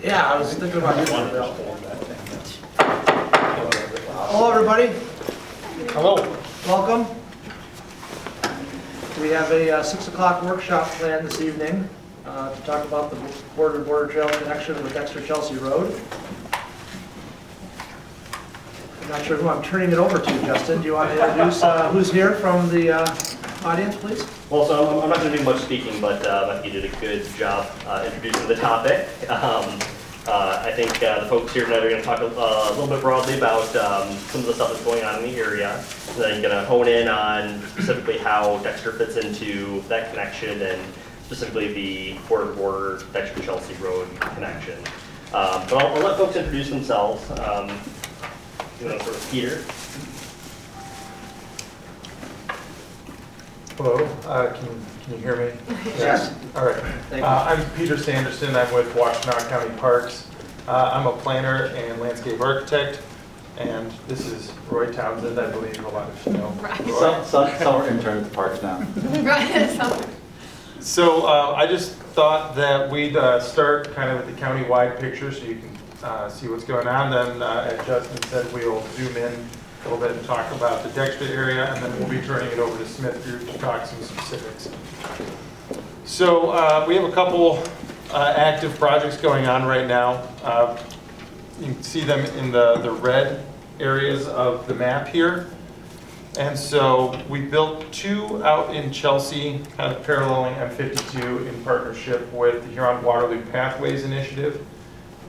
Yeah, I was thinking about using it. Hello, everybody. Hello. Welcome. We have a 6 o'clock workshop planned this evening to talk about the border-to-border trail connection with Dexter-Chelsea Road. I'm not sure who I'm turning it over to. Justin, do you want to introduce who's here from the audience, please? Well, so I'm not going to do much speaking, but Becky did a good job introducing the topic. I think the folks here tonight are going to talk a little bit broadly about some of the stuff that's going on in the area. And then I'm going to hone in on specifically how Dexter fits into that connection and specifically the border-to-border Dexter-Chelsea Road connection. But I'll let folks introduce themselves. You know, sort of Peter. Hello, can you hear me? Yes. All right. Thank you. I'm Peter Sanderson. I'm with Washtenaw County Parks. I'm a planner and landscape architect, and this is Roy Townsend. I believe a lot of you know. Right. Some are intern at the parks now. Right. So I just thought that we'd start kind of with the county-wide picture so you can see what's going on. Then, as Justin said, we'll zoom in a little bit and talk about the Dexter area, and then we'll be turning it over to Smith Group to talk some specifics. So we have a couple active projects going on right now. You can see them in the red areas of the map here. And so we built two out in Chelsea, kind of paralleling M52 in partnership with the Huron-Waterloo Pathways Initiative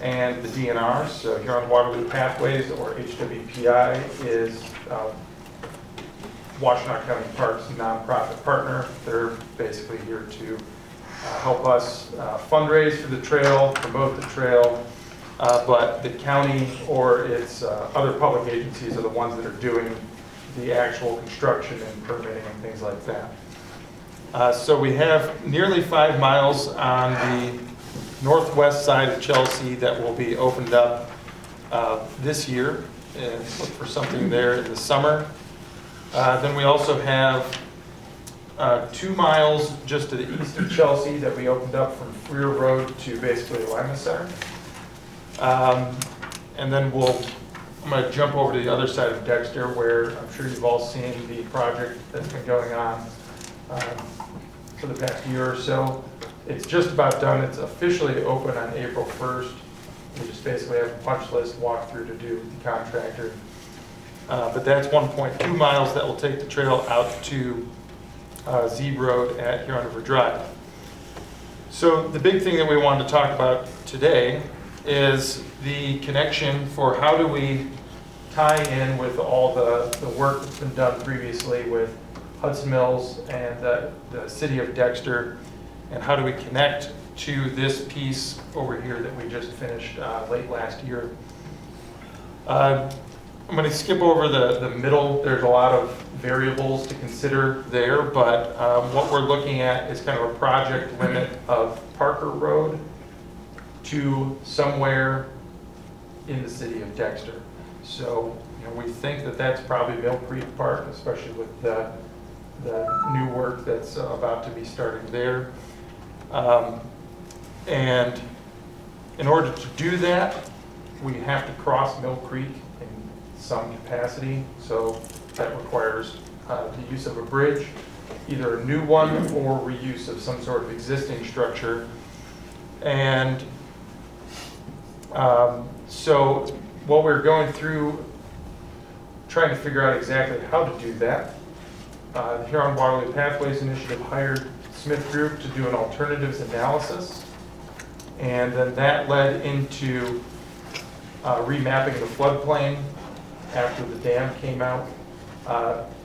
and the DNR. So Huron-Waterloo Pathways, or HWPI, is Washtenaw County Parks' nonprofit partner. They're basically here to help us fundraise for the trail, promote the trail, but the county or its other public agencies are the ones that are doing the actual construction and permitting and things like that. So we have nearly 5 miles on the northwest side of Chelsea that will be opened up this year, and look for something there in the summer. Then we also have 2 miles just to the east of Chelsea that we opened up from Freer Road to basically Limasar. And then I'm going to jump over to the other side of Dexter, where I'm sure you've all seen the project that's been going on for the past year or so. It's just about done. It's officially open on April 1st. We just basically have a punch list walkthrough to do with the contractor. But that's 1.2 miles that will take the trail out to Zeeb Road at Huron River Drive. So the big thing that we wanted to talk about today is the connection for how do we tie in with all the work that's been done previously with Hudson Mills and the city of Dexter, and how do we connect to this piece over here that we just finished late last year. I'm going to skip over the middle. There's a lot of variables to consider there, but what we're looking at is kind of a project limit of Parker Road to somewhere in the city of Dexter. So we think that that's probably Mill Creek Park, especially with the new work that's about to be starting there. And in order to do that, we have to cross Mill Creek in some capacity. So that requires the use of a bridge, either a new one or reuse of some sort of existing structure. And so while we're going through trying to figure out exactly how to do that, the Huron-Waterloo Pathways Initiative hired Smith Group to do an alternatives analysis, and then that led into remapping the floodplain after the dam came out.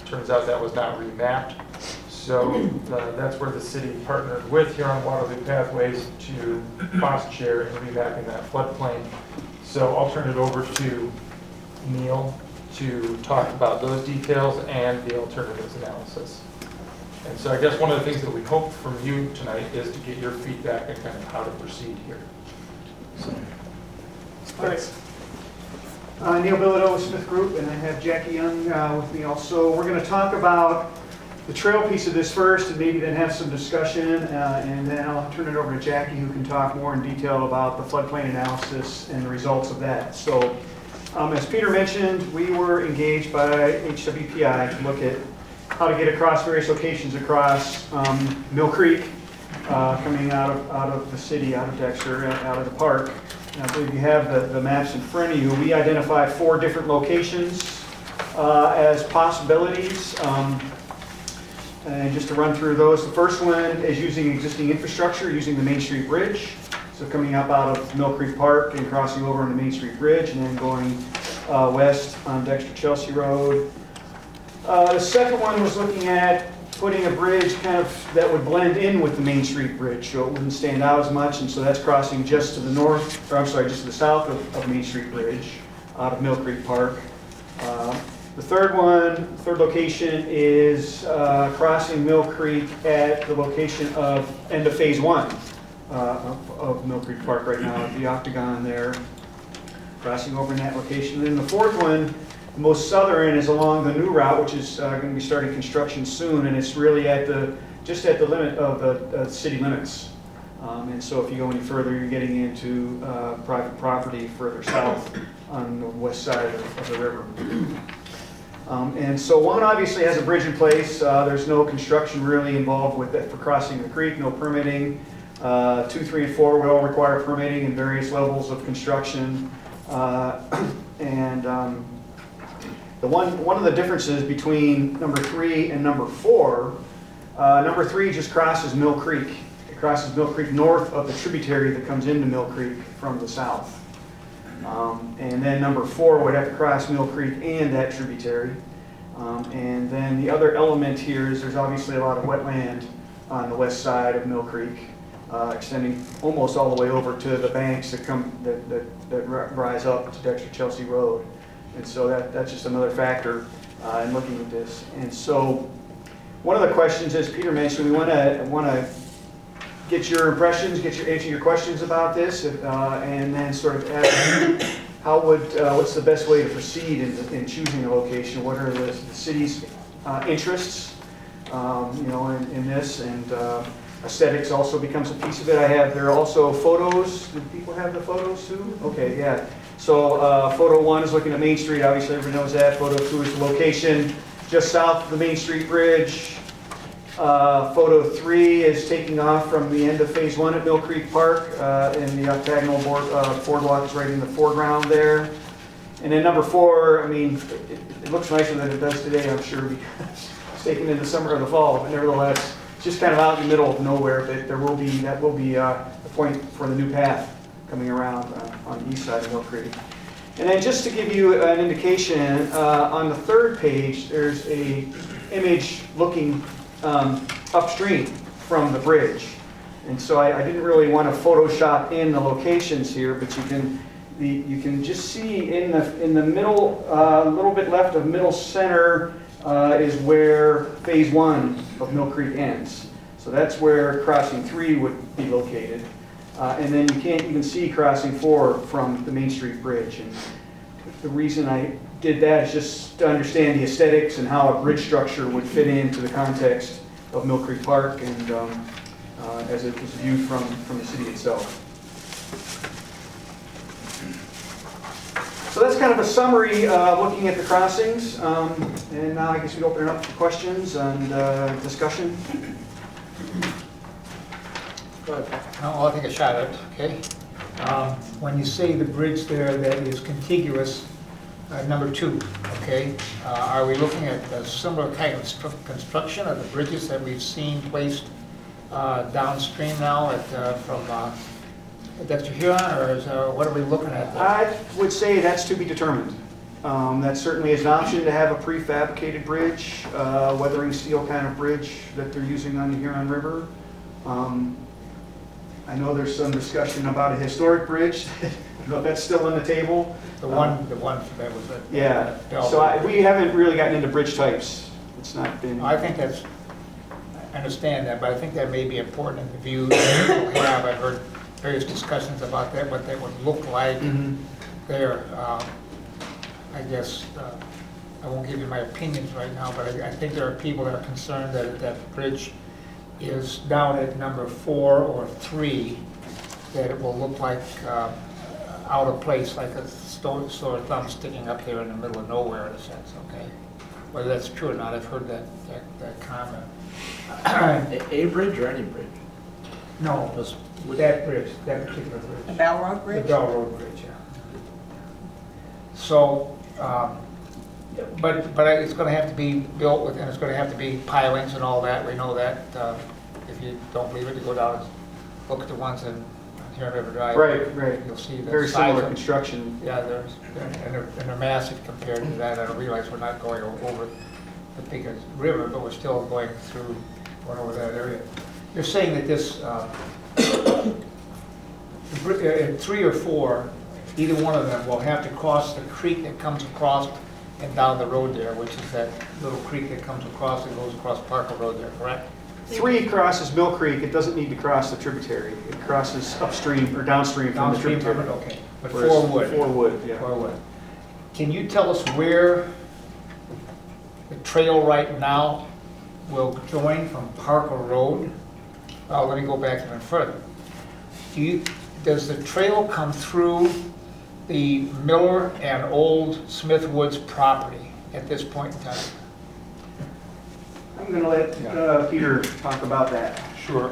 Turns out that was not remapped, so that's where the city partnered with Huron-Waterloo Pathways to cost share in remapping that floodplain. So I'll turn it over to Neil to talk about those details and the alternatives analysis. And so I guess one of the things that we hope from you tonight is to get your feedback on kind of how to proceed here. So, all right. Neil Bilodeau with Smith Group, and I have Jackie Young with me also. We're going to talk about the trail piece of this first, and maybe then have some discussion, and then I'll turn it over to Jackie, who can talk more in detail about the floodplain analysis and the results of that. So, as Peter mentioned, we were engaged by HWPI to look at how to get across various locations across Mill Creek, coming out of the city, out of Dexter, out of the park. And I believe you have the maps in front of you. We identified 4 different locations as possibilities. And just to run through those, the first one is using existing infrastructure, using the Main Street Bridge. So coming up out of Mill Creek Park and crossing over on the Main Street Bridge and then going west on Dexter-Chelsea Road. The second one was looking at putting a bridge kind of that would blend in with the Main Street Bridge, so it wouldn't stand out as much, and so that's crossing just to the north, or I'm sorry, just to the south of Main Street Bridge, out of Mill Creek Park. The third location is crossing Mill Creek at the location of end of phase 1 of Mill Creek Park right now, at the octagon there, crossing over in that location. And then the fourth one, the most southern, is along the new route, which is going to be starting construction soon, and it's really just at the limit of the city limits. And so if you go any further, you're getting into private property further south on the west side of the river. And so one obviously has a bridge in place. There's no construction really involved with it for crossing the creek, no permitting. 2, 3, and 4 would all require permitting and various levels of construction. One of the differences between number 3 and number 4, number 3 just crosses Mill Creek. It crosses Mill Creek north of the tributary that comes into Mill Creek from the south. And then number 4 would have to cross Mill Creek and that tributary. And then the other element here is there's obviously a lot of wetland on the west side of Mill Creek, extending almost all the way over to the banks that rise up to Dexter-Chelsea Road. And so that's just another factor in looking at this. And so one of the questions, as Peter mentioned, we want to get your impressions, answer your questions about this, and then sort of ask what's the best way to proceed in choosing a location? What are the city's interests, in this, and aesthetics also becomes a piece of it. There are also photos. Do people have the photos too? Okay, yeah. So photo 1 is looking at Main Street. Obviously, everyone knows that. Photo 2 is the location just south of the Main Street Bridge. Photo 3 is taking off from the end of phase 1 at Mill Creek Park, and the octagonal boardwalk is right in the foreground there. And then number 4, I mean, it looks nicer than it does today, I'm sure, because it's taken in the summer or the fall, but nevertheless, it's just kind of out in the middle of nowhere. But that will be a point for the new path coming around on the east side of Mill Creek. And then just to give you an indication, on the 3rd page, there's a image looking upstream from the bridge. And so I didn't really want to Photoshop in the locations here, but you can just see in the middle, a little bit left of middle center, is where phase 1 of Mill Creek ends. So that's where crossing 3 would be located. And then you can't even see crossing 4 from the Main Street Bridge. And the reason I did that is just to understand the aesthetics and how a bridge structure would fit into the context of Mill Creek Park and as it was viewed from the city itself. So that's kind of a summary looking at the crossings. And now I guess we open it up for questions and discussion. Go ahead. I'll take a shot at it, okay? When you say the bridge there that is contiguous, number 2, okay? Are we looking at a similar kind of construction of the bridges that we've seen placed downstream now from Dexter Huron, or what are we looking at there? I would say that's to be determined. That certainly is an option to have a prefabricated bridge, weathering steel kind of bridge that they're using on the Huron River. I know there's some discussion about a historic bridge. I don't know if that's still on the table. The one that was at Yeah. Bellevue. So we haven't really gotten into bridge types. It's not been. I think I understand that, but I think that may be important in the view that people have. I've heard various discussions about that, what that would look like there. I guess I won't give you my opinions right now, but I think there are people that are concerned that if that bridge is down at number 4 or 3, that it will look like out of place, like a sore thumb sticking up there in the middle of nowhere in a sense, okay? Whether that's true or not, I've heard that comment. A bridge or any bridge? No, Just that bridge, that particular The bridge. Bell Road The Bridge? Bell Road Bridge, yeah. So, but it's gonna have to be built with, and it's gonna have to be pilings and all that, we know that. If you don't believe it, you go down and look at the ones in Huron River Drive. Right. You'll see the Very size similar of. construction. Yeah, and they're massive compared to that. I don't realize we're not going over the biggest river, but we're still going over that area. You're saying that this, in 3 or 4, either one of them will have to cross the creek that comes across and down the road there, which is that little creek that comes across and goes across Parker Road there, correct? 3 crosses Mill Creek, it doesn't need to cross the tributary. It crosses upstream or downstream from the Downstream from tributary. it, okay. But Whereas 4 would. 4 would, yeah. 4 would. Can you tell us where the trail right now will join from Parker Road? Let me go back even further. Does the trail come through the Miller and Old Smith Woods property at this point in time? I'm going to let Peter talk about that. Sure.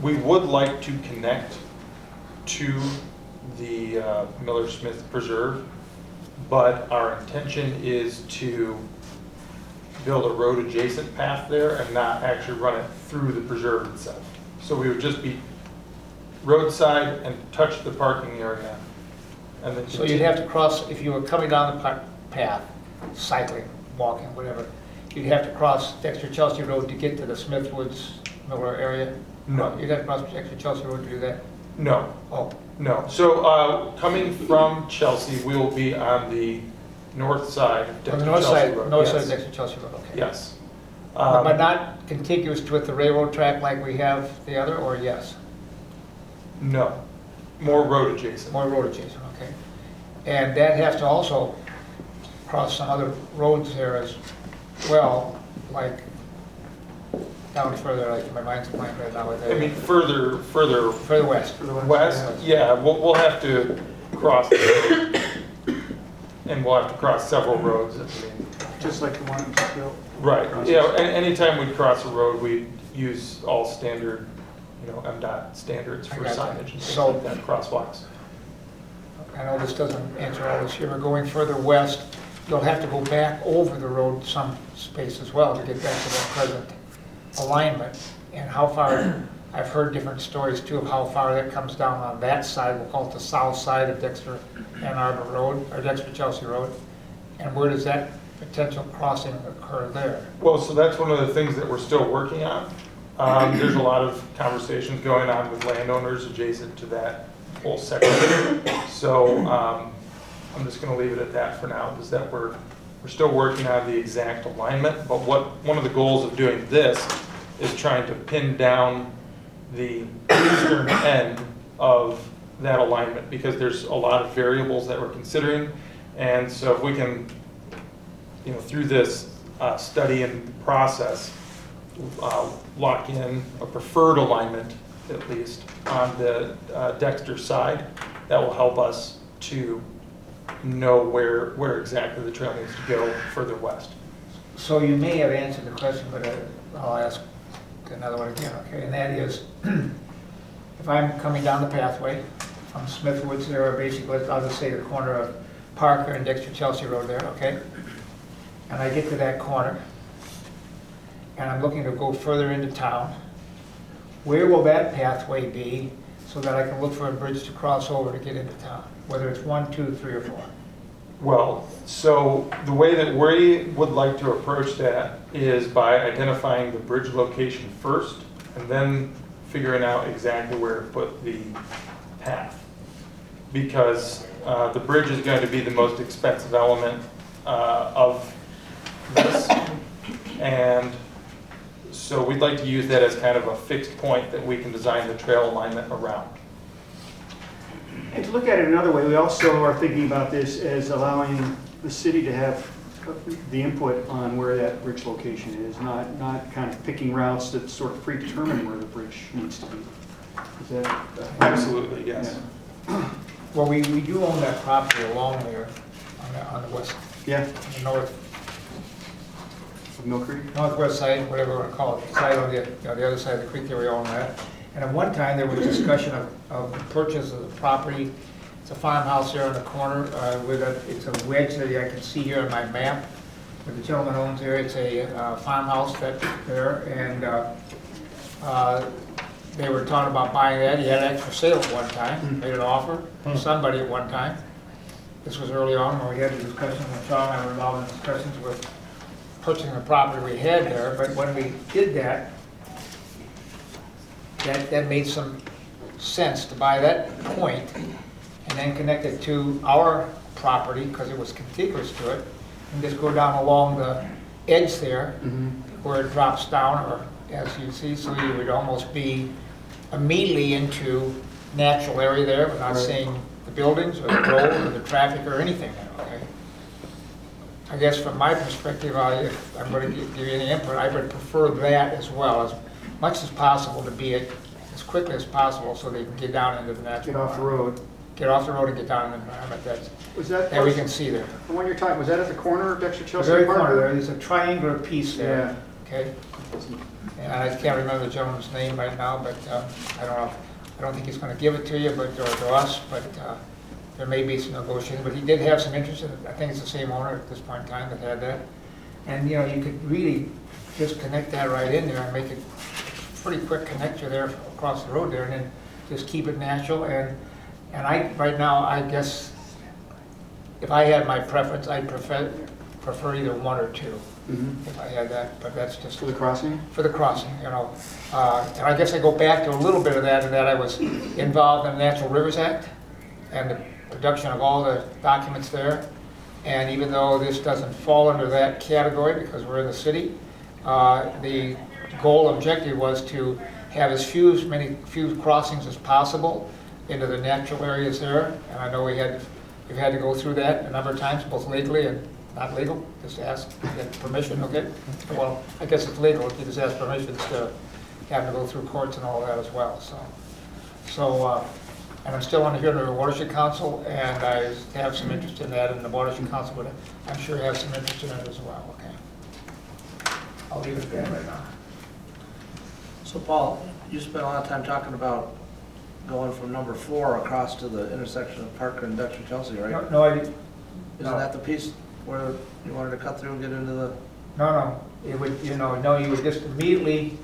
We would like to connect to the Miller Smith Preserve, but our intention is to build a road adjacent path there and not actually run it through the preserve itself. So we would just be roadside and touch the parking area. And then So you'd have to cross, if you were coming down the path, cycling, walking, whatever, you'd have to cross Dexter-Chelsea Road to get to the Smith Woods Miller area? No. You'd have to cross Dexter-Chelsea Road to do that? No, Oh, no. So coming from Chelsea, we will be on the north side of on the north Dexter-Chelsea side, Road. north side Yes. of Dexter-Chelsea Road, okay. Yes. But not contiguous with the railroad track like we have the other, or yes? No, more road adjacent. More road adjacent, okay. And that has to also cross some other roads there as well, like down further, like my mind's blank right now with I mean, that. further Further west. west, yeah, we'll have to cross the road. And we'll have to cross several roads. Just like the one that was built. Right, yeah, anytime we cross a road, we use all standard, MDOT standards for I gotcha. signage and things So- like that, crosswalks. I know this doesn't answer all this here, but going further west, you'll have to go back over the road some space as well to get back to that present alignment. And how far, I've heard different stories too of how far that comes down on that side, we'll call it the south side of Dexter-Ann Arbor Road, or Dexter-Chelsea Road. And where does that potential crossing occur there? Well, so that's one of the things that we're still working on. There's a lot of conversations going on with landowners adjacent to that whole section. So I'm just going to leave it at that for now, is that we're still working on the exact alignment, but one of the goals of doing this is trying to pin down the eastern end of that alignment, because there's a lot of variables that we're considering. And so if we can, through this study and process, lock in a preferred alignment, at least, on the Dexter side, that will help us to know where exactly the trail needs to go further west. So you may have answered the question, but I'll ask another one again, okay? And that is, if I'm coming down the pathway from Smith Woods there, or basically, I'll just say the corner of Parker and Dexter-Chelsea Road there, okay? And I get to that corner, and I'm looking to go further into town, where will that pathway be so that I can look for a bridge to cross over to get into town? Whether it's 1, 2, 3, or 4? Well, so the way that we would like to approach that is by identifying the bridge location first, and then figuring out exactly where to put the path. Because the bridge is going to be the most expensive element of this. And so we'd like to use that as kind of a fixed point that we can design the trail alignment around. And to look at it another way, we also are thinking about this as allowing the city to have the input on where that bridge location is, not kind of picking routes that sort of predetermine where the bridge needs to be. Is that? Absolutely, yes. Yeah. Well, we do own that property along there on the west, Yeah, on the Mill Creek? northwest side, whatever you want to call it, side on the, the other side of the creek there, we own that. And at one time, there was discussion of the purchase of the property. It's a farmhouse there on the corner with it's a wedge that I can see here on my map. Where the gentleman owns there, it's a farmhouse that's there, and they were talking about buying that. He had it for sale at one time, made an offer to somebody at one time. This was early on when we had a discussion with Sean, I was involved in discussions with purchasing the property we had there, but when we did that, that made some sense to buy that point and then connect it to our property, because it was contiguous to it, and just go down along the edge there, where it drops down, or as you see, so you would almost be immediately into natural area there, but not seeing the buildings, or the road, or the traffic, or anything there, okay? I guess from my perspective, if I'm going to give you any input, I would prefer that as well, as much as possible, to be it as quickly as possible, so they can get down into the natural. Get off the road. Get off the road and get down in the environment Was that that we can see there. the one you're talking, was that at the corner of The Dexter-Chelsea? very corner there, there's a triangular piece Yeah. there, okay? And I can't remember the gentleman's name right now, but I don't know, I don't think he's gonna give it to you, but, or to us, but there may be some negotiation, but he did have some interest in it. I think it's the same owner at this point in time that had that. And, you know, you could really just connect that right in there and make it pretty quick connector there across the road there, and then just keep it natural. And I, right now, I guess, if I had my preference, I'd prefer either one or two, if I had that, but that's just For the crossing? for the crossing, you know. And I guess I go back to a little bit of that, in that I was involved in the Natural Rivers Act and the production of all the documents there. And even though this doesn't fall under that category because we're in the city, the goal objective was to have as few crossings as possible into the natural areas there. And I know we've had to go through that a number of times, both legally and not legal, just ask, get permission, okay? Well, I guess it's legal, you just ask permission instead of having to go through courts and all that as well, and I'm still on here under the Watershed Council, and I have some interest in that, and the Watershed Council would, I'm sure, have some interest in it as well, okay? I'll leave it at that right now. So Paul, you spent a lot of time talking about going from number 4 across to the intersection of Parker and Dexter-Chelsea, right? No, I didn't. Isn't that the piece where you wanted to cut through and get into the? No, it would, you would just immediately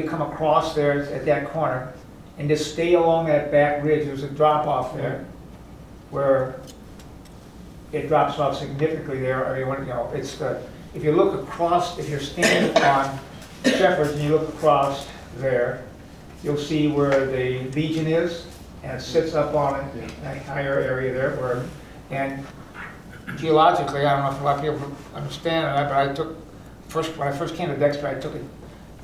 come across there at that corner and just stay along that back ridge. There's a drop off there where it drops off significantly there. I mean, it's the, if you look across, if you're standing on Shepherd's and you look across there, you'll see where the Legion is, and it sits up on a higher area there and geologically, I don't know if a lot of people understand that, but when I first came to Dexter, I took a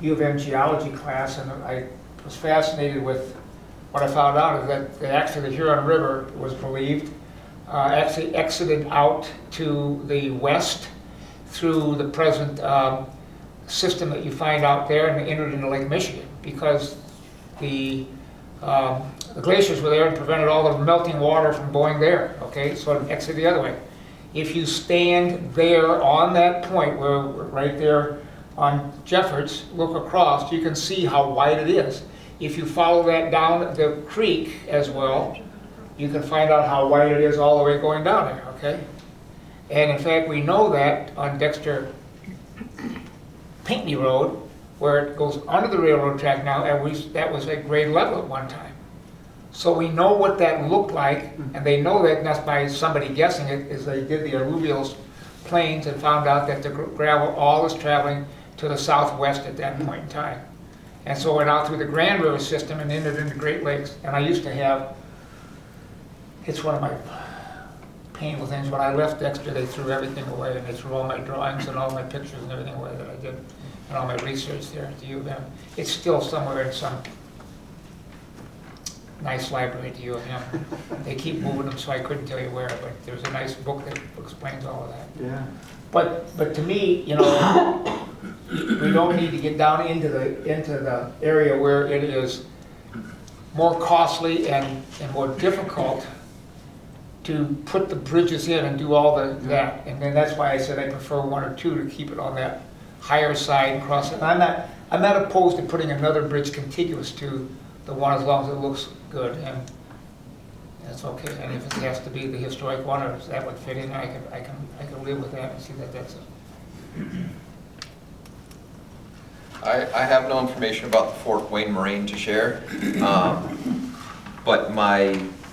U of M geology class, and I was fascinated with what I found out is that actually the Huron River was believed actually exited out to the west through the present system that you find out there and entered into Lake Michigan, because the glaciers were there and prevented all the melting water from going there, okay? So it exited the other way. If you stand there on that point, where right there on Jeffords, look across, you can see how wide it is. If you follow that down the creek as well, you can find out how wide it is all the way going down there, okay? And in fact, we know that on Dexter-Pinckney Road, where it goes under the railroad track now, and that was at grade level at one time. So we know what that looked like, and they know that, and that's by somebody guessing it, is they did the alluvial plains and found out that the gravel all is traveling to the southwest at that point in time. And so it went out through the Grand River system and ended in the Great Lakes. And I used to have, it's one of my painful things, when I left Dexter, they threw everything away, and they threw all my drawings and all my pictures and everything away that I did, and all my research there at the U of M. It's still somewhere in some nice library to you and him. They keep moving them, so I couldn't tell you where, but there's a nice book that explains all of that. Yeah. But to me, you know, we don't need to get down into the area where it is more costly and more difficult to put the bridges in and do all that. And then that's why I said I prefer one or two to keep it on that higher side and cross it. I'm not opposed to putting another bridge contiguous to the one as long as it looks good, and that's okay. And if it has to be the historic one, or if that would fit in, I can live with that and see that that's it. I have no information about the Fort Wayne Moraine to share, but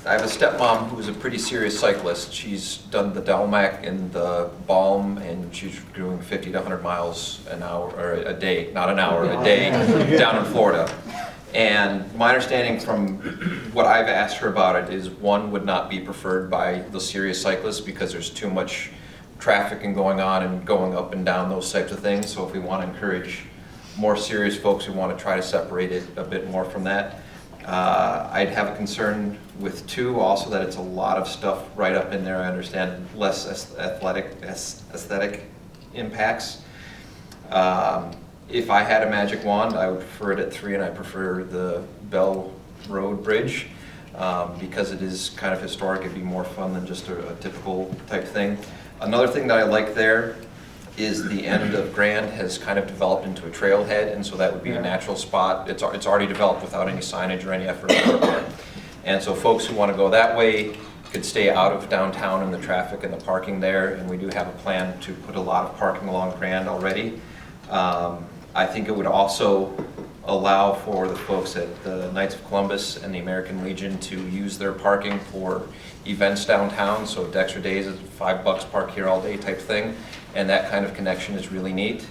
I have a stepmom who's a pretty serious cyclist. She's done the Delmac and the Balm, and she's doing 50 to 100 miles an hour, or a day, not an hour, a day, down in Florida. And my understanding from what I've asked her about it is one would not be preferred by the serious cyclists because there's too much traffic and going on and going up and down, those types of things. So if we want to encourage more serious folks, we want to try to separate it a bit more from that. I'd have a concern with two also, that it's a lot of stuff right up in there. I understand less aesthetic impacts. If I had a magic wand, I would prefer it at 3, and I prefer the Bell Road Bridge because it is kind of historic. It'd be more fun than just a typical type thing. Another thing that I like there is the end of Grand has kind of developed into a trailhead, and so that would be a natural spot. It's already developed without any signage or any effort on our part. And so folks who want to go that way could stay out of downtown and the traffic and the parking there, and we do have a plan to put a lot of parking along Grand already. I think it would also allow for the folks at the Knights of Columbus and the American Legion to use their parking for events downtown. So Dexter Days is $5 park here all day type thing, and that kind of connection is really neat.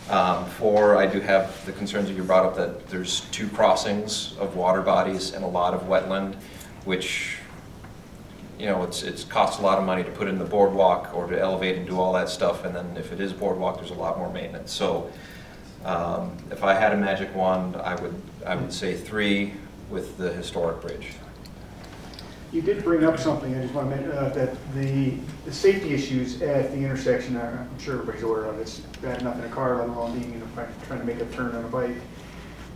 4, I do have the concerns that you brought up, that there's 2 crossings of water bodies and a lot of wetland, which, you know, it's costs a lot of money to put in the boardwalk or to elevate and do all that stuff, and then if it is boardwalk, there's a lot more maintenance. So if I had a magic wand, I would say 3 with the historic bridge. You did bring up something, I just want to mention, that the safety issues at the intersection, I'm sure everybody's aware of. It's bad enough in a car, let alone being trying to make a turn on a bike.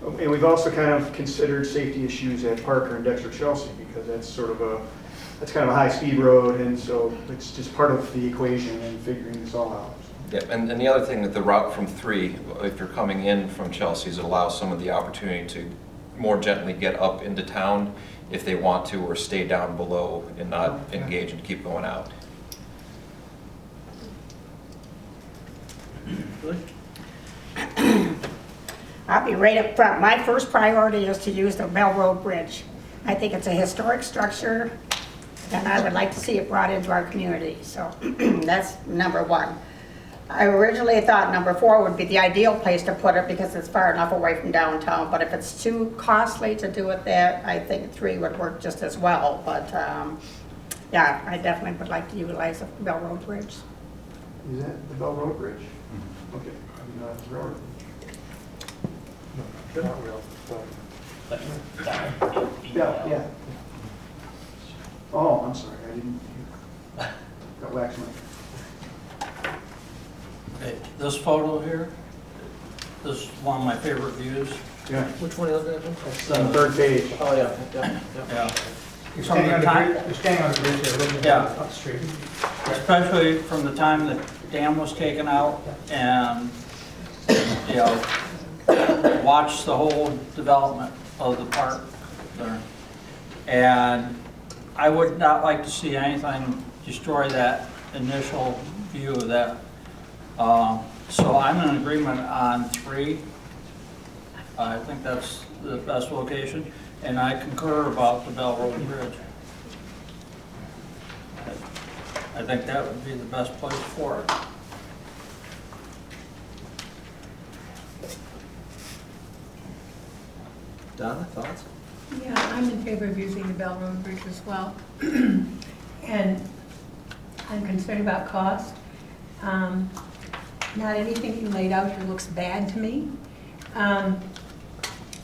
And we've also kind of considered safety issues at Parker and Dexter-Chelsea, because that's kind of a high-speed road, and so it's just part of the equation and figuring this all out. Yeah, and the other thing, that the route from 3, if you're coming in from Chelsea's, it allows someone the opportunity to more gently get up into town if they want to, or stay down below and not engage and keep going out. I'll be right up front. My first priority is to use the Bell Road Bridge. I think it's a historic structure, and I would like to see it brought into our community. So that's number 1. I originally thought number 4 would be the ideal place to put it because it's far enough away from downtown. But if it's too costly to do it there, I think 3 would work just as well. But yeah, I definitely would like to utilize the Bell Road Bridge. Is that the Bell Road Bridge? Okay. That's the railroad. Not real, but Yeah. Oh, I'm sorry, I didn't. Got wax money. Okay, this photo here, this is one of my favorite views. Yeah. Which one is that? It's on the 3rd page. Oh, yeah. Yeah. You're standing on the bridge there, looking Yeah. up the street. Especially from the time the dam was taken out and, you know, watch the whole development of the park there. And I would not like to see anything destroy that initial view of that. So I'm in agreement on 3. I think that's the best location, and I concur about the Bell Road Bridge. I think that would be the best place for it. Donna, thoughts? Yeah, I'm in favor of using the Bell Road Bridge as well. And I'm concerned about cost. Not anything you laid out here looks bad to me.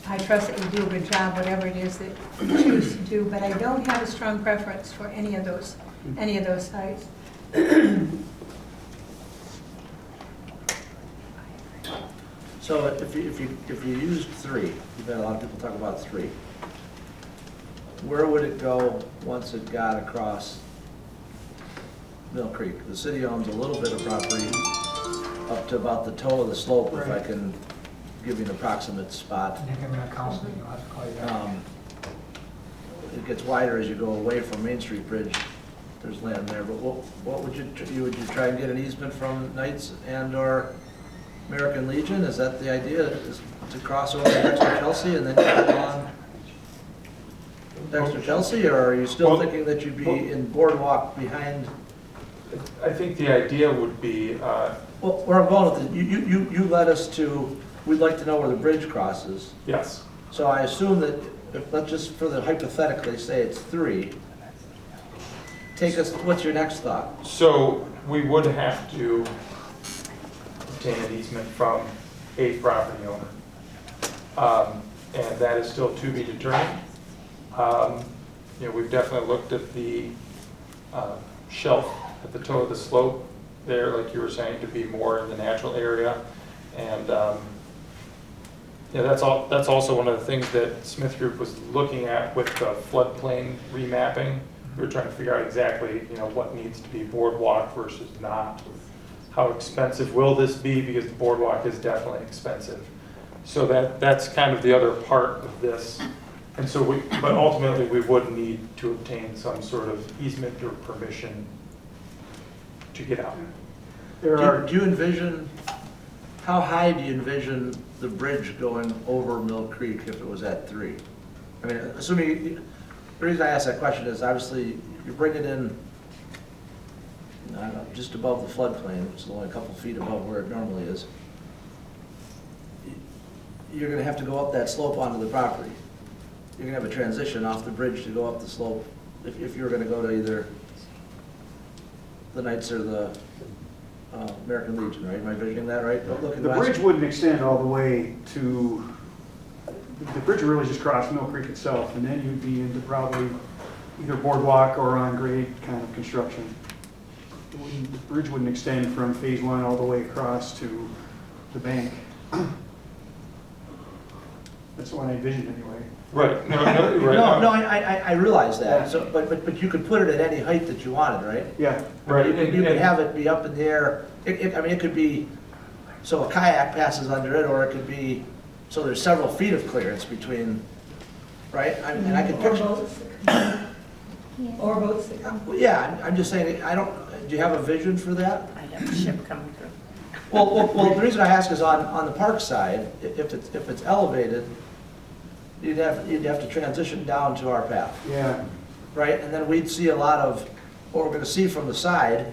I trust that you do a good job, whatever it is that you choose to do, but I don't have a strong preference for any of those sites. So if you used 3, you've had a lot of people talk about 3, where would it go once it got across Mill Creek? The city owns a little bit of property up to about the toe of the slope, if I can give you an approximate spot. You give me an account, I'll have to call you back. It gets wider as you go away from Main Street Bridge. There's land there, but what would would you try and get an easement from Knights and/or American Legion? Is that the idea, is to cross over to Dexter-Chelsea and then get along Dexter-Chelsea, or are you still thinking that you'd be in boardwalk behind? I think the idea would be, Well, where I'm going with it, you led us to, we'd like to know where the bridge crosses. yes. So I assume that, let's just for the hypothetically say it's 3. Take us, what's your next thought? So we would have to obtain an easement from a property owner. And that is still to be determined. You know, we've definitely looked at the shelf at the toe of the slope there, like you were saying, to be more in the natural area. And yeah, that's also one of the things that Smith Group was looking at with the floodplain remapping. We were trying to figure out exactly, you know, what needs to be boardwalk versus not. How expensive will this be? Because the boardwalk is definitely expensive. So that's kind of the other part of this. And so but ultimately we would need to obtain some sort of easement or permission to get out. Do you envision, how high do you envision the bridge going over Mill Creek if it was at 3? I mean, assuming, the reason I ask that question is obviously you bring it in, I don't know, just above the floodplain, which is only a couple feet above where it normally is. You're gonna have to go up that slope onto the property. You're gonna have a transition off the bridge to go up the slope if you're gonna go to either the Knights or the American Legion, right? Am I envisioning that right? The bridge wouldn't extend all the way to, the bridge would really just cross Mill Creek itself, and then you'd be into probably either boardwalk or on grade kind of construction. The bridge wouldn't extend from phase 1 all the way across to the bank. That's the one I envisioned anyway. Right. No, I realize that. Yeah. So, but you could put it at any height that you wanted, right? Yeah. Right. You could have it be up in the air. I mean, it could be, so a kayak passes under it, or it could be, so there's several feet of clearance between, right? And I could picture. Or boats that come. Yeah, I'm just saying, do you have a vision for that? I have a ship coming through. Well, the reason I ask is on the park side, if it's elevated, you'd have to transition down to our path, Yeah. right? And then we'd see a lot of, what we're gonna see from the side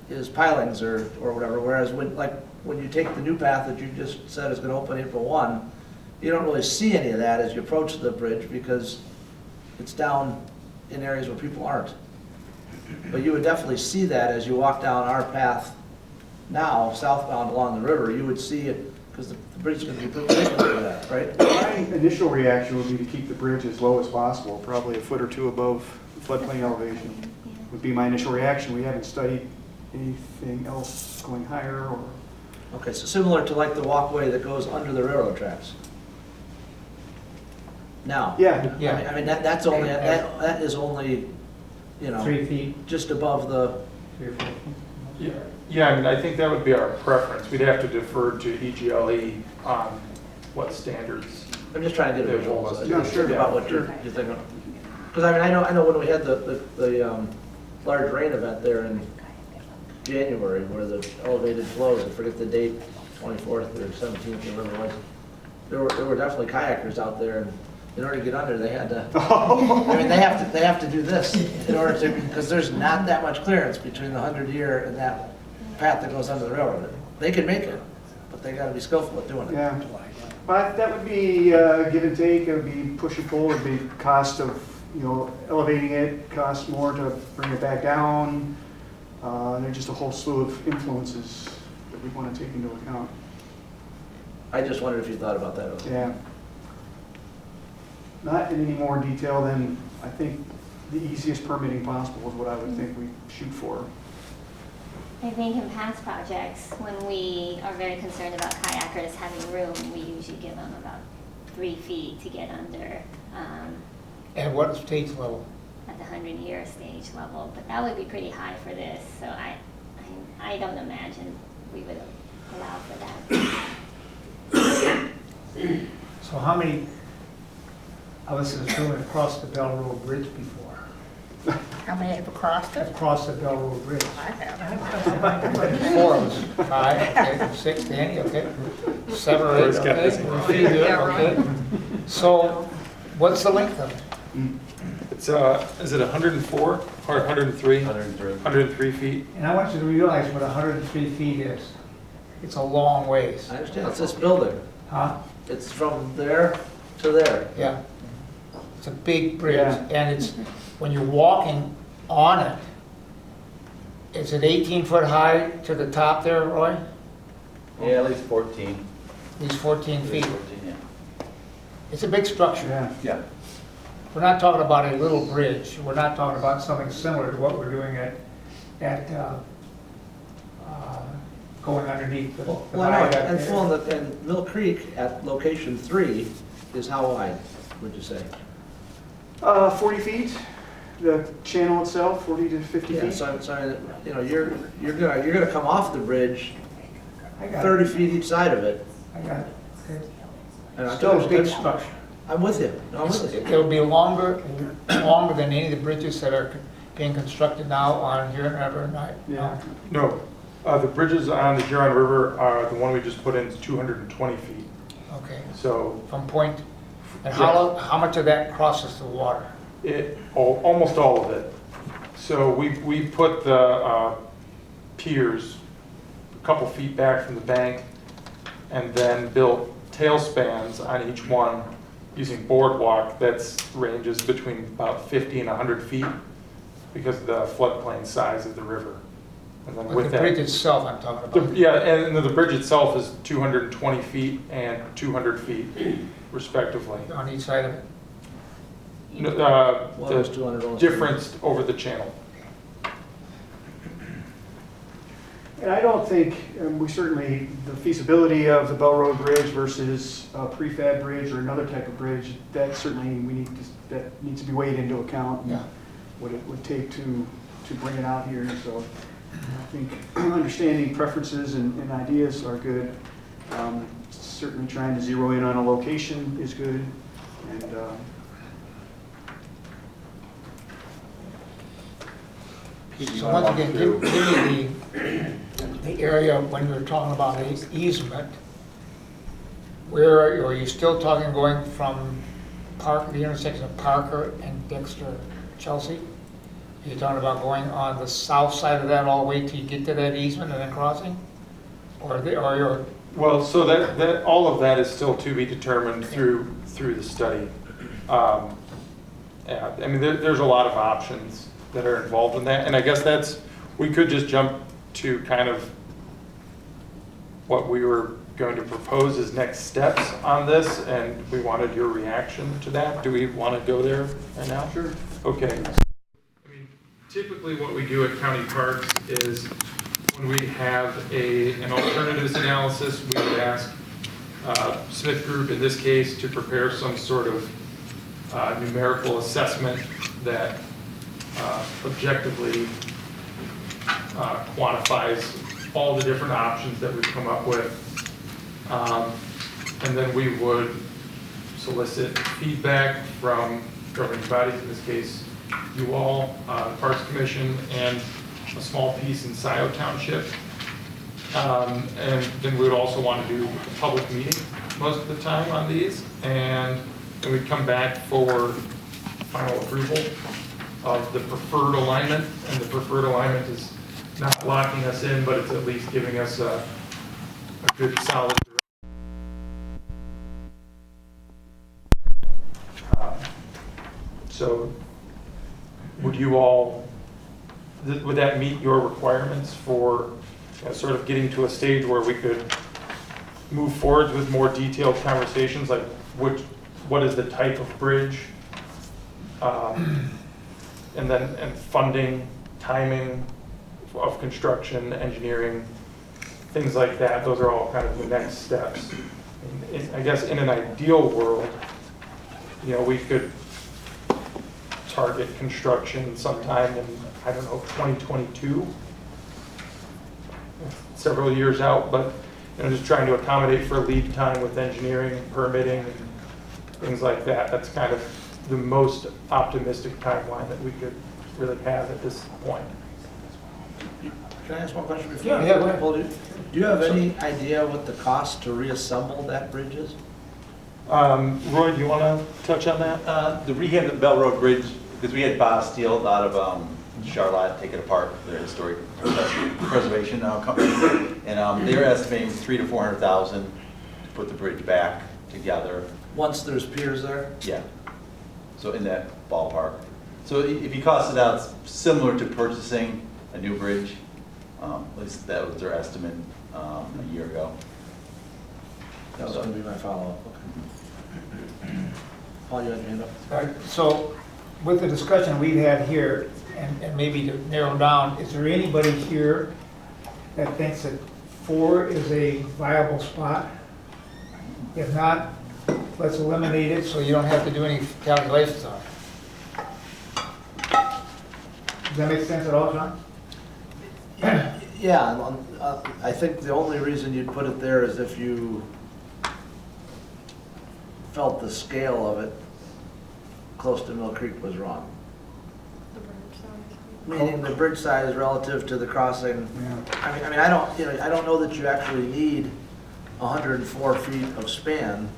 is pilings or whatever, whereas when you take the new path that you just said is gonna open April 1, you don't really see any of that as you approach the bridge because it's down in areas where people aren't. But you would definitely see that as you walk down our path now, southbound along the river. You would see it, because the bridge is going to be perpendicular to that, right? My initial reaction would be to keep the bridge as low as possible, probably a foot or 2 above floodplain elevation. Would be my initial reaction. We haven't studied anything else going higher or. Okay, so similar to like the walkway that goes under the railroad tracks. Now. Yeah. I mean, that is only, you know, 3 feet, just above the, 3 or 4 feet. Yeah, I mean, I think that would be our preference. We'd have to defer to EGLE on what standards. I'm just trying to get a visual. Yeah, Yeah, sure. About what you're thinking. Because I mean, I know when we had the large rain event there in January where the elevated flows, I forget the date, 24th or 17th, or whatever it was, there were definitely kayakers out there, and in order to get under, they had to, I mean, they have to do this in order to, because there's not that much clearance between the 100-year and that path that goes under the railroad. They can make it, but they gotta be skillful at doing it. Yeah. But that would be give and take. It would be push and pull. It would be cost of, elevating it, cost more to bring it back down. There's just a whole slew of influences that we want to take into account. I just wondered if you thought about that. Yeah. Not in any more detail than, I think, the easiest permitting possible is what I would think we shoot for. I think in past projects, when we are very concerned about kayakers having room, we usually give them about 3 feet to get under At what stage level? at the 100-year stage level. But that would be pretty high for this, so I don't imagine we would allow for that. So how many of us have been across the Bell Road Bridge before? How many have crossed it? Across the Bell Road Bridge? I have. 4 of us. 5, okay, 6, Danny, okay. 7 or 8, Always got okay. busy. We're pretty good, okay. So what's the length of it? It's, is it 104 or 103? 103. 103 feet. And I want you to realize what 103 feet is. It's a long ways. I understand, it's this building. Huh? It's from there to there. Yeah. It's a big bridge, Yeah. and it's, when you're walking on it, is it 18 foot high to the top there, Roy? Yeah, at least 14. These 14 feet. 14, yeah. It's a big structure. Yeah. Yeah. We're not talking about a little bridge. We're not talking about something similar to what we're doing at going underneath the Well, viaduct and there. full, and Mill Creek at location 3 is how wide, would you say? 40 feet, the channel itself, 40 to 50 Yeah, feet. so, you know, you're gonna come off the bridge I got 30 it. feet each side of it. I got it. Okay. And I'm Still a big structure. I'm with you, no, I'm with you. It'll be longer than any of the bridges that are being constructed now on Huron River and Yeah. No, the bridges on the Huron River are, the one we just put in is 220 feet. Okay, So from point, and how much of that crosses the water? almost all of it. So we put the piers a couple feet back from the bank and then built tail spans on each one using boardwalk that's ranges between about 50 and 100 feet because of the floodplain size of the river. And then But with the that, bridge itself I'm talking about. yeah, and the bridge itself is 220 feet and 200 feet respectively. On each side of it? One was The 200 on. difference over the channel. And I don't think, we certainly, the feasibility of the Bell Road Bridge versus a prefab bridge or another type of bridge, that certainly that needs to be weighed into account. Yeah. What it would take to bring it out here, so I think understanding preferences and ideas are good. Certainly trying to zero in on a location is good, and So once again, give me the area when you were talking about easement. Where are you still talking going from the intersection of Parker and Dexter-Chelsea? Are you talking about going on the south side of that all the way till you get to that easement and then crossing? Or you're, Well, so that all of that is still to be determined through the study. Yeah, I mean, there's a lot of options that are involved in that, and I guess we could just jump to kind of what we were going to propose as next steps on this, and we wanted your reaction to that. Do we want to go there right now? Sure. Okay. I mean, typically what we do at county parks is when we have an alternatives analysis, we would ask Smith Group in this case to prepare some sort of numerical assessment that objectively quantifies all the different options that we've come up with. And then we would solicit feedback from governing bodies, in this case, you all, the Parks Commission, and a small piece in Scioto Township. And then we would also want to do a public meeting most of the time on these. And then we'd come back for final approval of the preferred alignment. And the preferred alignment is not locking us in, but it's at least giving us a good solid direction. So would you all, would that meet your requirements for sort of getting to a stage where we could move forward with more detailed conversations, like what is the type of bridge? And then, funding, timing of construction, engineering, things like that. Those are all kind of the next steps. I guess in an ideal world, we could target construction sometime in, I don't know, 2022, several years out, but just trying to accommodate for lead time with engineering, permitting, and things like that. That's kind of the most optimistic timeline that we could really have at this point. Can I ask one question before? Yeah, go ahead. Do you have any idea what the cost to reassemble that bridge is? Roy, do you want to touch on that? The rehab of the Bell Road Bridge, because we had Boss Steel out of Charlotte take it apart, their historic preservation company, and they were estimating $300,000 to $400,000 to put the bridge back together. Once there's piers there? Yeah. So in that ballpark. So if you cost it out, it's similar to purchasing a new bridge. At least that was their estimate a year ago. That was going to be my follow-up. Okay. Paul, you had your hand up? All right, so with the discussion we've had here, and maybe to narrow down, is there anybody here that thinks that 4 is a viable spot? If not, let's eliminate it so you don't have to do any calculations on it. Does that make sense at all, John? Yeah, I think the only reason you'd put it there is if you felt the scale of it close to Mill Creek was wrong. Meaning the bridge size relative to the crossing. Yeah. I mean, I don't know that you actually need 104 feet of span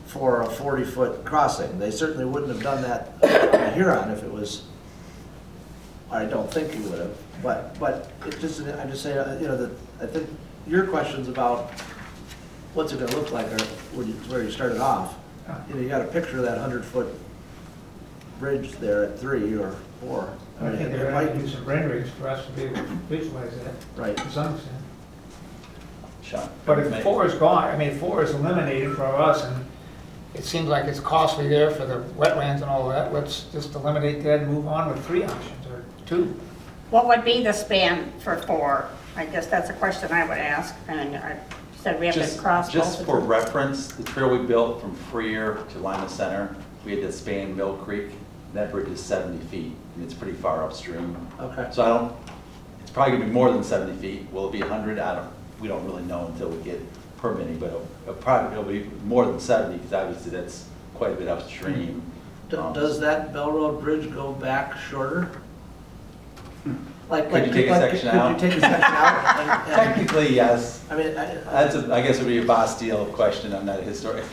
for a 40-foot crossing. They certainly wouldn't have done that on the Huron if it was. I don't think you would have, but it just, I'm just saying, that I think your questions about what's it going to look like are where you started off. You got a picture of that 100-foot bridge there at 3 or 4. I think they're going to do some renderings for us to be able to visualize that. Right. To some extent. Sean? But if 4 is gone, 4 is eliminated for us, and it seems like it's costly there for the wetlands and all that, let's just eliminate that and move on with 3 options, or 2. What would be the span for 4? I guess that's a question I would ask, and I said we have to cross both Just of for them. reference, the trail we built from Freer to Lima Center, we had to span Mill Creek. That bridge is 70 feet, and it's pretty far upstream. Okay. So it's probably gonna be more than 70 feet. Will it be 100? We don't really know until we get permitting, but it'll be more than 70, because obviously that's quite a bit upstream. Does that Bell Road Bridge go back shorter? Could you take a section out? Could you take a section out? Technically, yes. I mean, I guess it would be a Boss Steel question. I'm not a historian.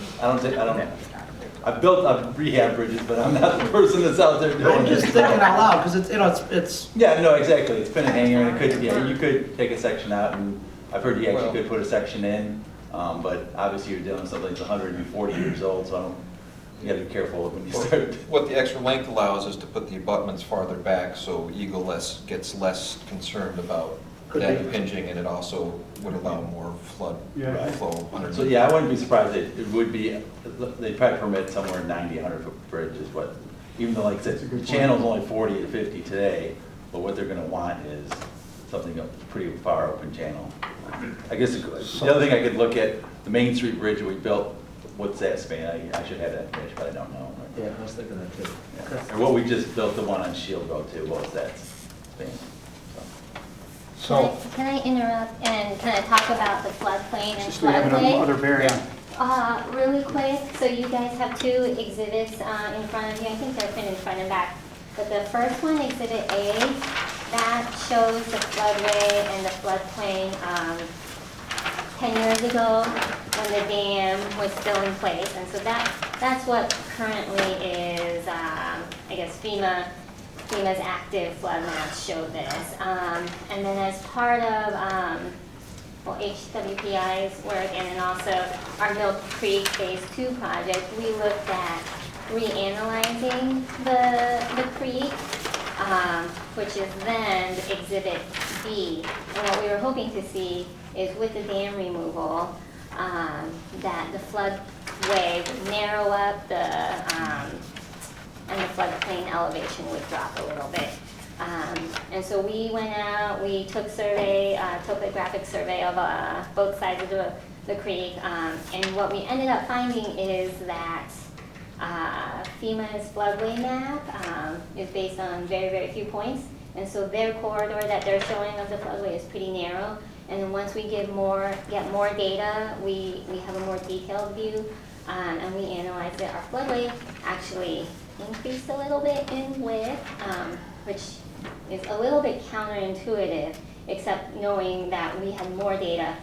I've built rehab bridges, but I'm not the person that's out there doing it. I'm just thinking out loud, because it's. Yeah, no, exactly. It's been a hanger, and you could take a section out, and I've heard you actually could put a section in, but obviously you're dealing with something that's 140 years old, so you gotta be careful when you start. What the extra length allows is to put the abutments farther back, so Eagle gets less concerned about that impinging, and it also would allow more flood flow underneath. So yeah, I wouldn't be surprised it would be, they'd probably permit somewhere 90, 100-foot bridge is what, even though like I said, the channel's only 40 to 50 today, but what they're gonna want is something pretty far open channel. I guess the other thing I could look at, the Main Street Bridge we built, what's that span? I should have that information, but I don't know. Yeah, I was thinking that too. Yeah. Or what we just built, the one on Shield Road too, what was that span? So, Can I interrupt and kind of talk about the floodplain and Just we have another floodway? bearing. Really quick, so you guys have 2 exhibits in front of you. I think they're pinned in front and back. But the first one, Exhibit A, that shows the floodway and the floodplain 10 years ago when the dam was still in place. And so that's what currently is, I guess, FEMA's active flood maps show this. And then as part of HWPI's work and then also our Mill Creek Phase 2 project, we looked at reanalyzing the creek, which is then Exhibit B. And what we were hoping to see is with the dam removal, that the floodway would narrow up and the floodplain elevation would drop a little bit. And so we went out, we took topographic survey of both sides of the creek, and what we ended up finding is that FEMA's floodway map is based on very, very few points, and so their corridor that they're showing of the floodway is pretty narrow. And then once we get more data, we have a more detailed view, and we analyzed it. Our floodway actually increased a little bit in width, which is a little bit counterintuitive, except knowing that we had more data.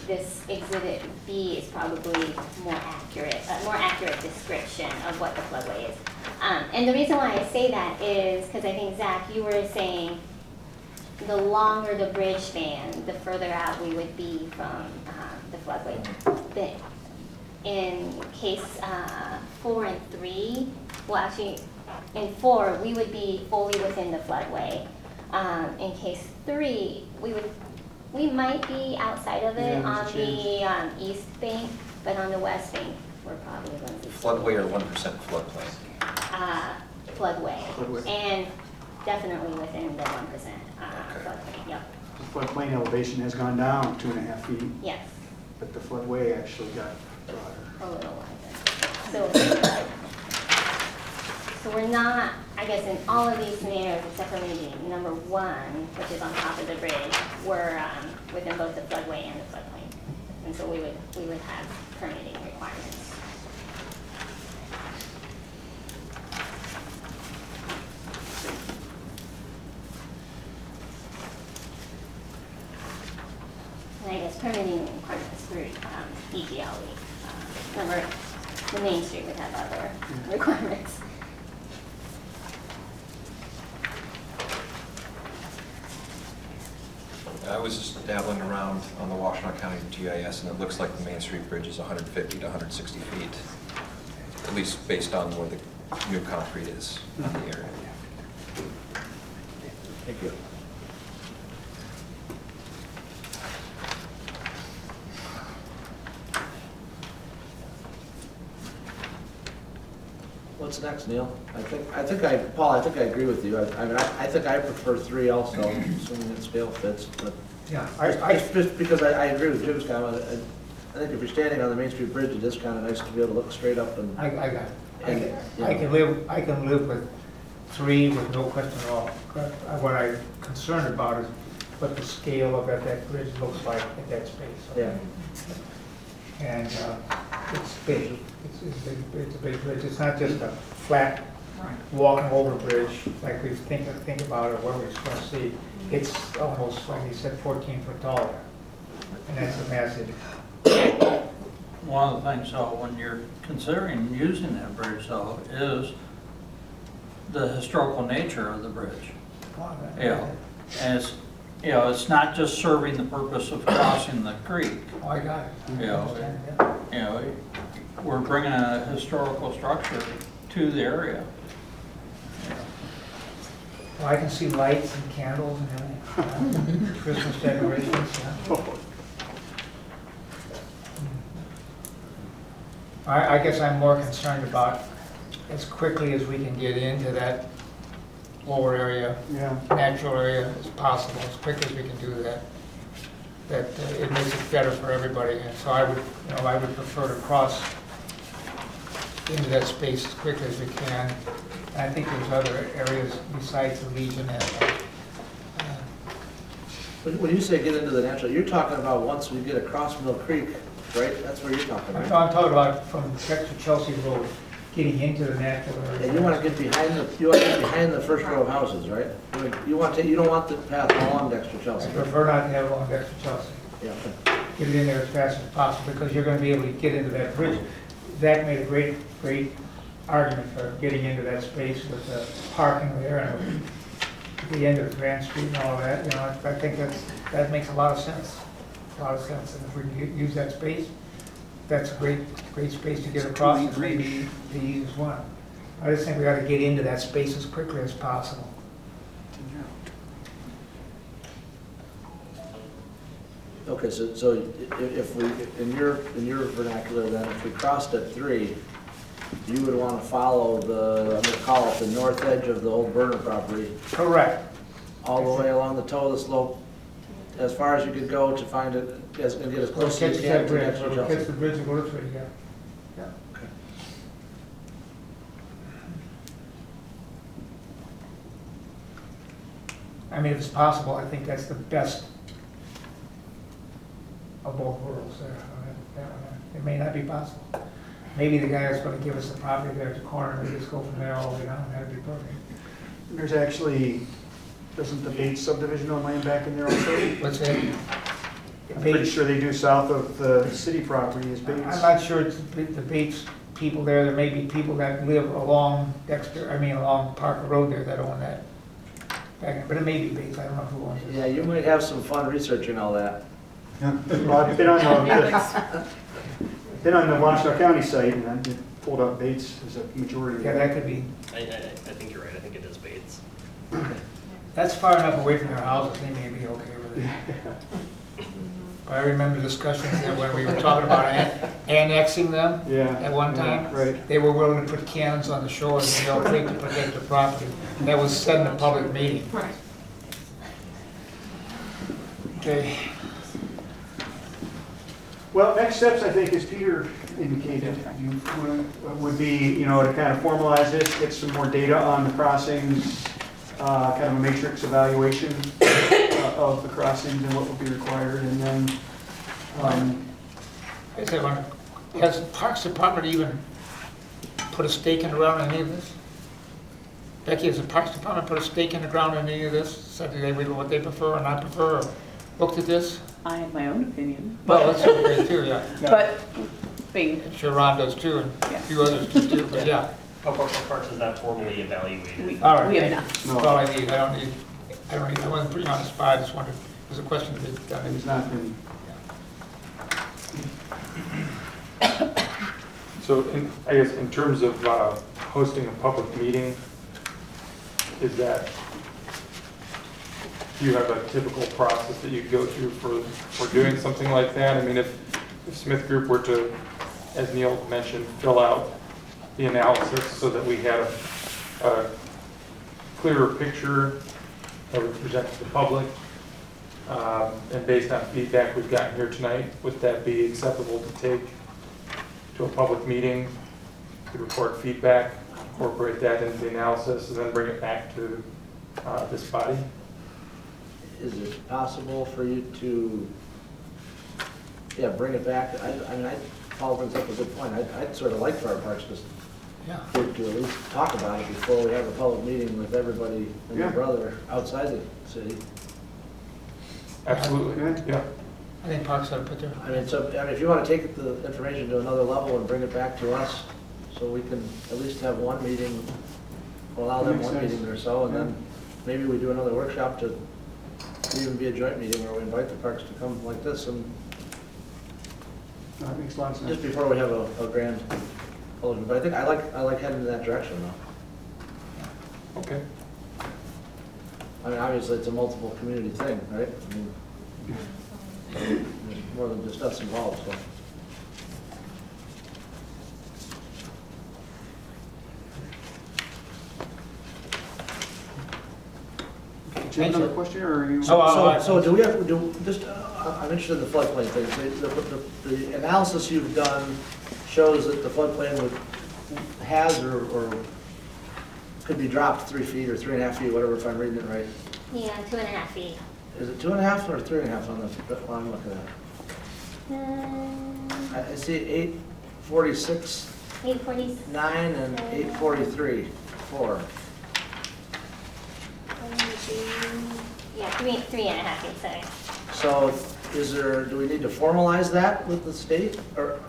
This exhibit B is probably more accurate description of what the floodway is. And the reason why I say that is because I think, Zach, you were saying the longer the bridge span, the further out we would be from the floodway. In case 4 and 3, well actually in 4 we would be fully within the floodway. In case 3 we might be outside of it on the east bank, but on the west bank we're probably going to be Floodway or 1% floodplain? Floodway. And definitely within the 1% floodplain. Yep. The floodplain elevation has gone down 2.5 feet, Yes. but the floodway actually got broader. A little wider. So we're not, I guess, in all of these scenarios, except for maybe number 1, which is on top of the bridge, we're within both the floodway and the floodplain, and so we would have permitting requirements. And I guess permitting requirements through EGLE. Remember, the Main Street would have other requirements. I was just dabbling around on the Washtenaw County GIS, and it looks like the Main Street Bridge is 150 to 160 feet, at least based on where the new concrete is in the area. Thank you. What's next, Neil? Paul, I think I agree with you. I think I prefer 3 also, assuming that scale fits, but. Yeah, Just because I agree with Jim's comment. I think if you're standing on the Main Street Bridge, it is kind of nice to be able to look straight up and. I got it. And, I can live with 3 with no question at all. What I'm concerned about is what the scale of that bridge looks like at that space. Yeah. And it's big. It's a big bridge. It's not just a flat walking over bridge like we think about it, what we're supposed to see. It's almost, like you said, 14 foot tall. And that's a massive. One of the things, though, when you're considering using that bridge, though, is the historical nature of the bridge. And it's, it's not just serving the purpose of crossing the creek. Oh, I got it. We're bringing a historical structure to the area. Well, I can see lights and candles and everything. Christmas decorations, yeah. I guess I'm more concerned about as quickly as we can get into that lower area, natural area as possible, as quick as we can do that. That it makes it better for everybody. And so I would prefer to cross into that space as quickly as we can. And I think there's other areas besides the Legion and When you say get into the natural, you're talking about once we get across Mill Creek, right? That's where you're talking I'm about. talking about from Dexter-Chelsea Road, getting into the natural area. And you want to get behind the first row of houses, right? You don't want the path along Dexter-Chelsea. I prefer not to have it along Dexter-Chelsea. Yeah. Get it in there as fast as possible, because you're going to be able to get into that bridge. Zach made a great argument for getting into that space with the parking there and the end of Grand Street and all that. I think that makes a lot of sense. And if we can use that space, that's a great space to get across, and maybe the easiest one. I just think we ought to get into that space as quickly as possible. Okay, so if we, in your vernacular then, if we crossed at 3, you would want to follow the, I'm gonna call it the north edge of the old burner property, Correct. all the way along the toe of the slope, as far as you could go to find it, and get as Or close catch as you that can to bridge, or Dexter-Chelsea. catch the bridge and go to 3, yeah. Yeah. Okay. I mean, if it's possible, I think that's the best of both worlds there. It may not be possible. Maybe the guy that's gonna give us the property there at the corner, we just go from there all the way down, that'd be perfect. There's actually, doesn't the Bates subdivision own land back in there also? What's that? I'm pretty sure they do south of the city property is I'm Bates. not sure it's the Bates people there, there may be people that live along along Parker Road there that own that. But it may be Bates, I don't know who owns it. Yeah, you might have some fun researching all that. Well, I've been on the Washtenaw County site, and I pulled up Bates as a majority. Yeah, that could be, I think you're right, I think it is Bates. that's far enough away from their houses, they may be okay with it. I remember discussions there when we were talking about annexing them Yeah. at one time. Right. They were willing to put cannons on the shores and they'll take to protect the property. That was said in a public meeting. Right. Okay, Well, next steps, I think, as Peter indicated, would be, to kind of formalize this, get some more data on the crossings, kind of a matrix evaluation of the crossings and what will be required, and then, I said, has the Parks Department even put a stake in the ground on any of this? Becky, has the Parks Department put a stake in the ground on any of this? Said what they prefer or not prefer, or looked at this? I have my own opinion. Well, that's okay too, yeah. But, being, I'm sure Ron does too, and a Yeah. few others do too, but yeah. Public Parks is not formally evaluated. we, All right. we have not. That's all I need, I wasn't putting you on the spot, I just wondered, it was a question to be done. it's not been, So I guess in terms of hosting a public meeting, is that, do you have a typical process that you go through for doing something like that? I mean, if Smith Group were to, as Neil mentioned, fill out the analysis so that we had a clearer picture that we present to the public, and based on feedback we've gotten here tonight, would that be acceptable to take to a public meeting, to report feedback, incorporate that into the analysis, and then bring it back to this body? Is it possible for you to, bring it back? Paul brings up a good point. I'd sort of like for our parks Yeah. to at least talk about it before we have a public meeting with everybody and their Yeah. brother outside the city. Absolutely, yeah. I think Parks ought to put their, If you want to take the information to another level and bring it back to us, so we can at least have one meeting, allow them Makes one sense. meeting or so, and then maybe we do another workshop to even be a joint meeting where we invite the parks to come like this, and that makes a lot of sense. just before we have a grand closing. But I think I like heading in that direction though. Okay. Obviously it's a multiple community thing, right? There's more than just us involved, so. Do you have another question, or are you? So do we have, I'm interested in the floodplain thing. The analysis you've done shows that the floodplain has or could be dropped 3 feet or 3.5 feet, whatever, if I'm reading it right. Yeah, 2.5 feet. Is it 2.5 or 3.5 on the one I'm looking at? I see 846, 840. 9 and 843, 4. Yeah, 3.5 feet, sorry. So do we need to formalize that with the state or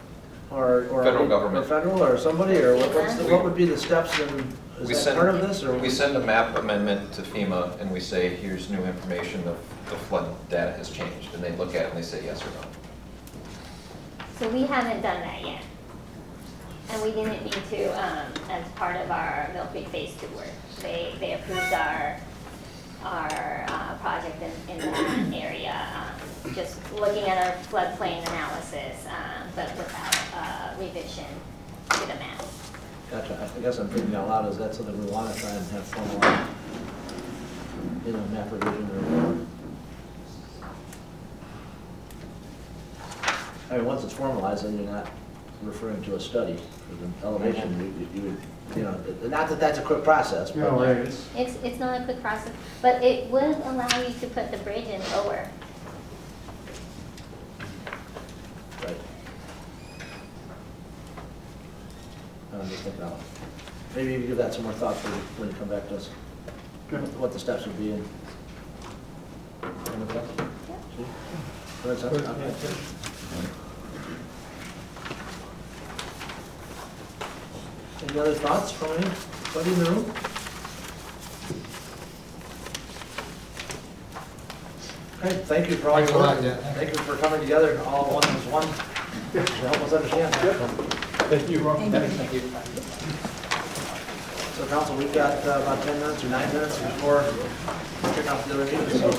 Federal government. Or federal or somebody, or what would be the steps, and is that part of this, or? We send a map amendment to FEMA and we say, here's new information, the flood data has changed, and they look at it and they say yes or no. So we haven't done that yet. And we didn't need to, as part of our Mill Creek Phase 2 work. They approved our project in that area just looking at our floodplain analysis, but without revision to the map. Gotcha. I guess I'm thinking out loud, is that something we want to try and have formal, map revision or? I mean, once it's formalized, then you're not referring to a study for the elevation. You would, not that that's a quick process, but. No, right, It's not a quick process, but it would allow you to put the bridge in lower. Right. I'm just thinking out. Maybe you give that some more thought for when you come back to us. What the steps would be and. Any other thoughts from anybody in the room? Okay, thank you for all Thanks your a work. lot, yeah. Thank you for coming together, all one as one, to help us understand. Thank you. Thank you. So council, we've got about 10 minutes or 9 minutes before we kick off the other meeting, so.